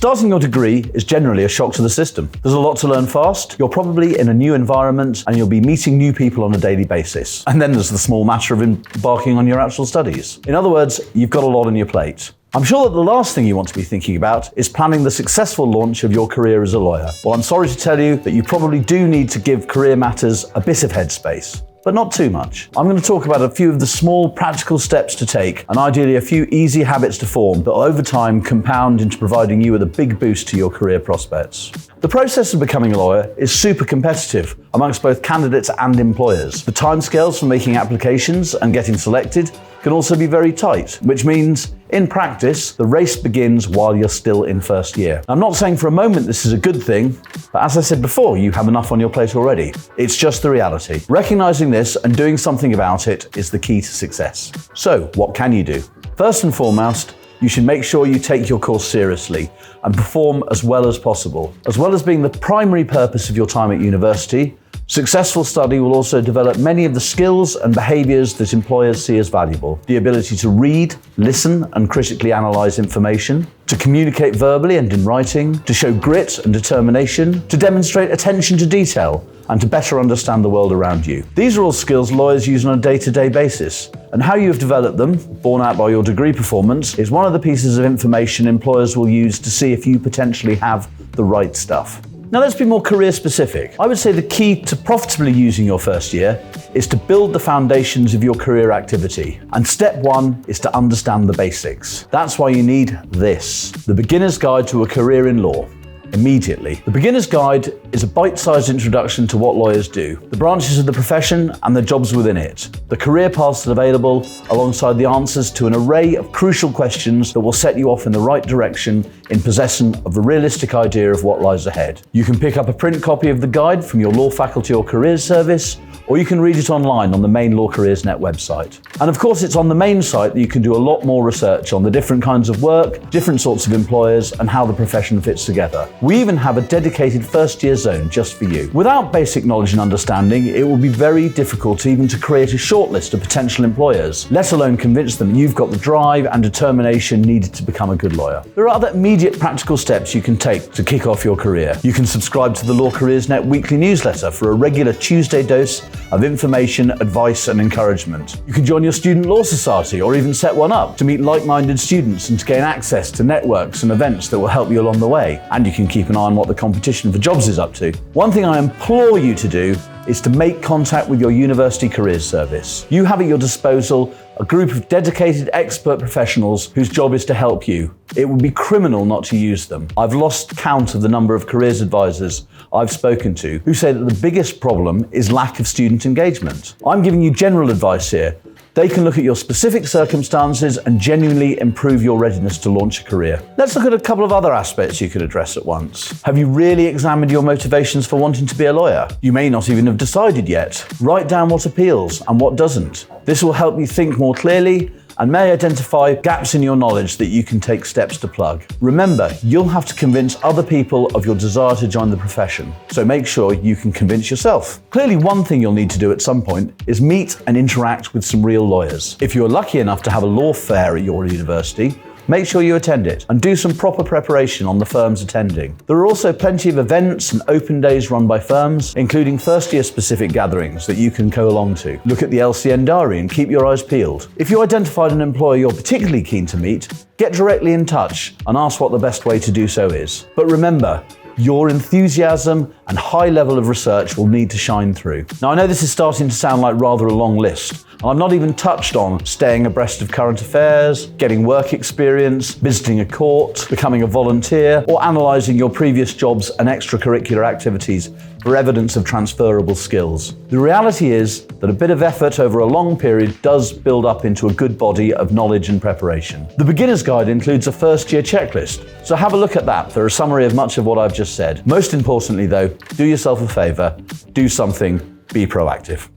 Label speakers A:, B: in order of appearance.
A: Starting your degree is generally a shock to the system. There's a lot to learn fast, you're probably in a new environment, and you'll be meeting new people on a daily basis. And then there's the small matter of embarking on your actual studies. In other words, you've got a lot on your plate. I'm sure that the last thing you want to be thinking about is planning the successful launch of your career as a lawyer. Well, I'm sorry to tell you that you probably do need to give career matters a bit of headspace, but not too much. I'm going to talk about a few of the small practical steps to take, and ideally a few easy habits to form that will over time compound into providing you with a big boost to your career prospects. The process of becoming a lawyer is super competitive amongst both candidates and employers. The timescales for making applications and getting selected can also be very tight, which means, in practice, the race begins while you're still in first year. I'm not saying for a moment this is a good thing, but as I said before, you have enough on your plate already. It's just the reality. Recognizing this and doing something about it is the key to success. So, what can you do? First and foremost, you should make sure you take your course seriously and perform as well as possible. As well as being the primary purpose of your time at university, successful study will also develop many of the skills and behaviors that employers see as valuable. The ability to read, listen, and critically analyze information, to communicate verbally and in writing, to show grit and determination, to demonstrate attention to detail, and to better understand the world around you. These are all skills lawyers use on a day-to-day basis, and how you have developed them, borne out by your degree performance, is one of the pieces of information employers will use to see if you potentially have the right stuff. Now let's be more career specific. I would say the key to profitably using your first year is to build the foundations of your career activity. And step one is to understand the basics. That's why you need this, the Beginner's Guide to a Career in Law. Immediately. The Beginner's Guide is a bite-sized introduction to what lawyers do, the branches of the profession and the jobs within it, the career paths that are available, alongside the answers to an array of crucial questions that will set you off in the right direction in possession of a realistic idea of what lies ahead. You can pick up a print copy of the guide from your law faculty or careers service, or you can read it online on the main Law Careers Net website. And of course, it's on the main site that you can do a lot more research on the different kinds of work, different sorts of employers, and how the profession fits together. We even have a dedicated first-year zone just for you. Without basic knowledge and understanding, it will be very difficult even to create a shortlist of potential employers, let alone convince them you've got the drive and determination needed to become a good lawyer. There are other immediate practical steps you can take to kick off your career. You can subscribe to the Law Careers Net weekly newsletter for a regular Tuesday dose of information, advice, and encouragement. You can join your student law society or even set one up to meet like-minded students and to gain access to networks and events that will help you along the way. And you can keep an eye on what the competition for jobs is up to. One thing I implore you to do is to make contact with your university careers service. You have at your disposal a group of dedicated expert professionals whose job is to help you. It would be criminal not to use them. I've lost count of the number of careers advisors I've spoken to who say that the biggest problem is lack of student engagement. I'm giving you general advice here. They can look at your specific circumstances and genuinely improve your readiness to launch a career. Let's look at a couple of other aspects you could address at once. Have you really examined your motivations for wanting to be a lawyer? You may not even have decided yet. Write down what appeals and what doesn't. This will help you think more clearly and may identify gaps in your knowledge that you can take steps to plug. Remember, you'll have to convince other people of your desire to join the profession, so make sure you can convince yourself. Clearly, one thing you'll need to do at some point is meet and interact with some real lawyers. If you're lucky enough to have a law fair at your university, make sure you attend it and do some proper preparation on the firms attending. There are also plenty of events and open days run by firms, including first-year specific gatherings that you can go along to. Look at the LCN diary and keep your eyes peeled. If you identified an employer you're particularly keen to meet, get directly in touch and ask what the best way to do so is. But remember, your enthusiasm and high level of research will need to shine through. Now, I know this is starting to sound like rather a long list, and I've not even touched on staying abreast of current affairs, getting work experience, visiting a court, becoming a volunteer, or analysing your previous jobs and extracurricular activities for evidence of transferable skills. The reality is that a bit of effort over a long period does build up into a good body of knowledge and preparation. The Beginner's Guide includes a first-year checklist, so have a look at that for a summary of much of what I've just said. Most importantly though, do yourself a favour, do something, be proactive.